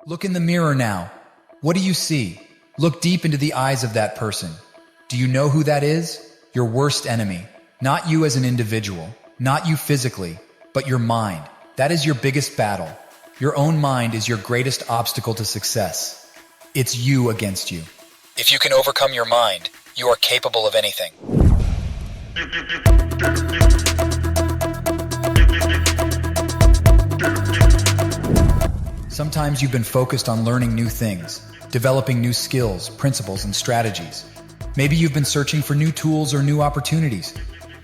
Look in the mirror now. What do you see? Look deep into the eyes of that person. Do you know who that is? Your worst enemy. Not you as an individual, not you physically, but your mind. That is your biggest battle. Your own mind is your greatest obstacle to success. It's you against you. If you can overcome your mind, you are capable of anything. Sometimes you've been focused on learning new things, developing new skills, principles, and strategies. Maybe you've been searching for new tools or new opportunities.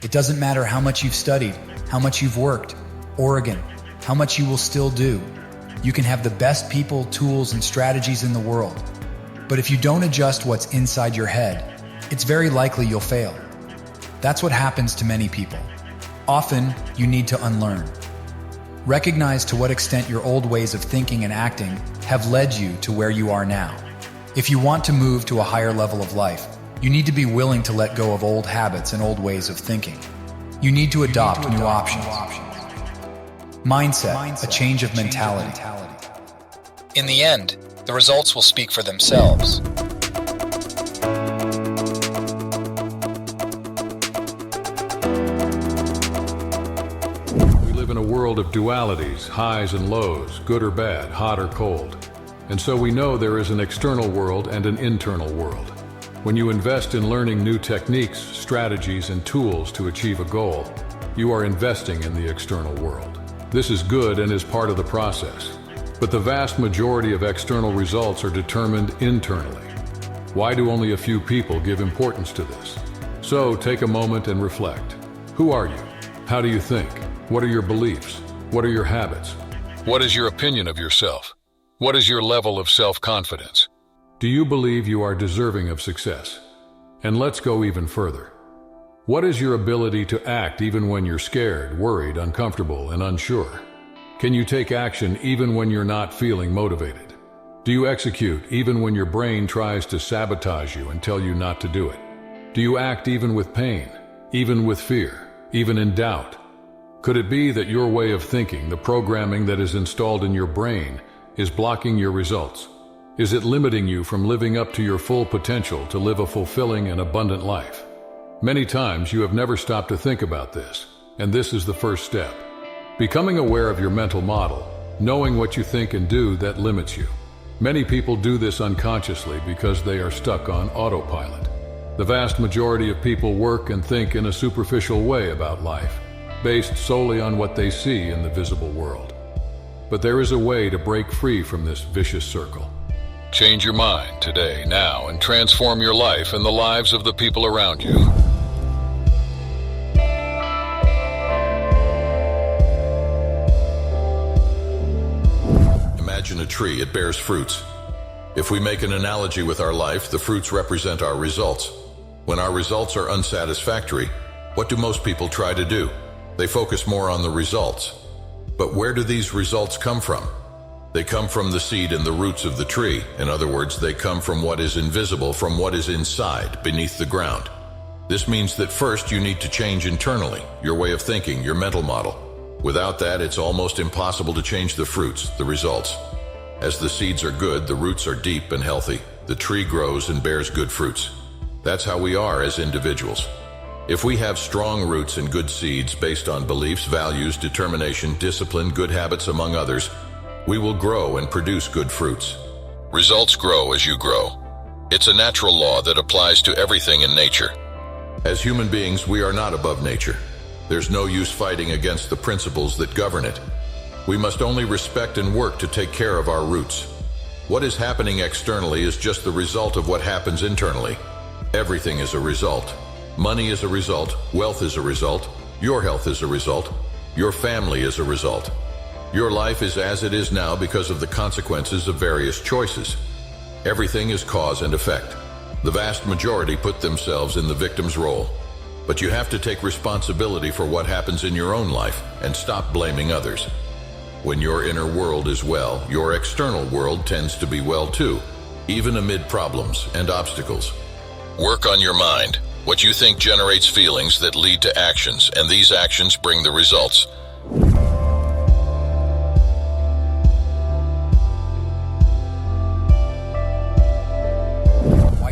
It doesn't matter how much you've studied, how much you've worked, Oregon, how much you will still do. You can have the best people, tools, and strategies in the world. But if you don't adjust what's inside your head, it's very likely you'll fail. That's what happens to many people. Often, you need to unlearn. Recognize to what extent your old ways of thinking and acting have led you to where you are now. If you want to move to a higher level of life, you need to be willing to let go of old habits and old ways of thinking. You need to adopt new options. Mindset, a change of mentality. In the end, the results will speak for themselves. We live in a world of dualities, highs and lows, good or bad, hot or cold. And so we know there is an external world and an internal world. When you invest in learning new techniques, strategies, and tools to achieve a goal, you are investing in the external world. This is good and is part of the process. But the vast majority of external results are determined internally. Why do only a few people give importance to this? So take a moment and reflect. Who are you? How do you think? What are your beliefs? What are your habits? What is your opinion of yourself? What is your level of self-confidence? Do you believe you are deserving of success? And let's go even further. What is your ability to act even when you're scared, worried, uncomfortable, and unsure? Can you take action even when you're not feeling motivated? Do you execute even when your brain tries to sabotage you and tell you not to do it? Do you act even with pain, even with fear, even in doubt? Could it be that your way of thinking, the programming that is installed in your brain, is blocking your results? Is it limiting you from living up to your full potential to live a fulfilling and abundant life? Many times you have never stopped to think about this, and this is the first step. Becoming aware of your mental model, knowing what you think and do that limits you. Many people do this unconsciously because they are stuck on autopilot. The vast majority of people work and think in a superficial way about life, based solely on what they see in the visible world. But there is a way to break free from this vicious circle. Change your mind today, now, and transform your life and the lives of the people around you. Imagine a tree, it bears fruits. If we make an analogy with our life, the fruits represent our results. When our results are unsatisfactory, what do most people try to do? They focus more on the results. But where do these results come from? They come from the seed and the roots of the tree. In other words, they come from what is invisible, from what is inside, beneath the ground. This means that first you need to change internally, your way of thinking, your mental model. Without that, it's almost impossible to change the fruits, the results. As the seeds are good, the roots are deep and healthy. The tree grows and bears good fruits. That's how we are as individuals. If we have strong roots and good seeds based on beliefs, values, determination, discipline, good habits, among others, we will grow and produce good fruits. Results grow as you grow. It's a natural law that applies to everything in nature. As human beings, we are not above nature. There's no use fighting against the principles that govern it. We must only respect and work to take care of our roots. What is happening externally is just the result of what happens internally. Everything is a result. Money is a result, wealth is a result, your health is a result, your family is a result. Your life is as it is now because of the consequences of various choices. Everything is cause and effect. The vast majority put themselves in the victim's role. But you have to take responsibility for what happens in your own life and stop blaming others. When your inner world is well, your external world tends to be well too, even amid problems and obstacles. Work on your mind. What you think generates feelings that lead to actions, and these actions bring the results.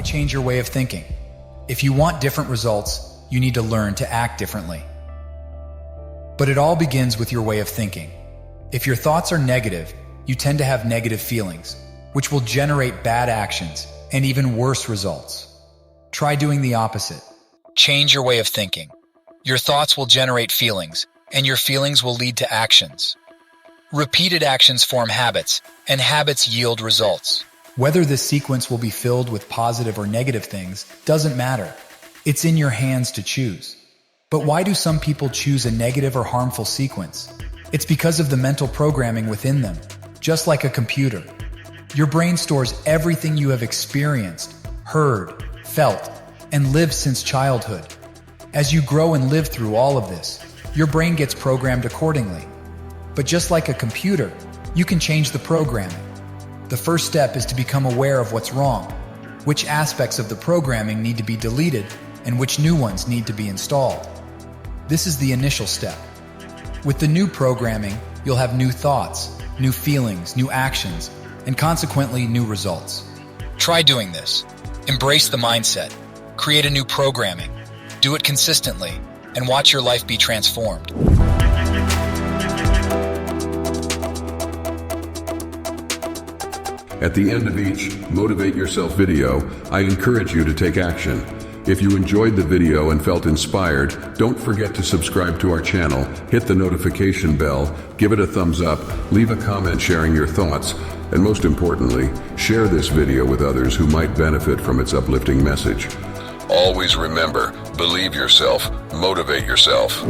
change your way of thinking. If you want different results, you need to learn to act differently. But it all begins with your way of thinking. If your thoughts are negative, you tend to have negative feelings, which will generate bad actions and even worse results. Try doing the opposite. Change your way of thinking. Your thoughts will generate feelings, and your feelings will lead to actions. Repeated actions form habits, and habits yield results. Whether this sequence will be filled with positive or negative things doesn't matter. It's in your hands to choose. But why do some people choose a negative or harmful sequence? It's because of the mental programming within them. Just like a computer, your brain stores everything you have experienced, heard, felt, and lived since childhood. As you grow and live through all of this, your brain gets programmed accordingly. But just like a computer, you can change the programming. The first step is to become aware of what's wrong, which aspects of the programming need to be deleted, and which new ones need to be installed. This is the initial step. With the new programming, you'll have new thoughts, new feelings, new actions, and consequently new results. Try doing this. Embrace the mindset. Create a new programming. Do it consistently, and watch your life be transformed. At the end of each Motivate Yourself video, I encourage you to take action. If you enjoyed the video and felt inspired, don't forget to subscribe to our channel, hit the notification bell, give it a thumbs up, leave a comment sharing your thoughts, and most importantly, share this video with others who might benefit from its uplifting message. Always remember, believe yourself, motivate yourself.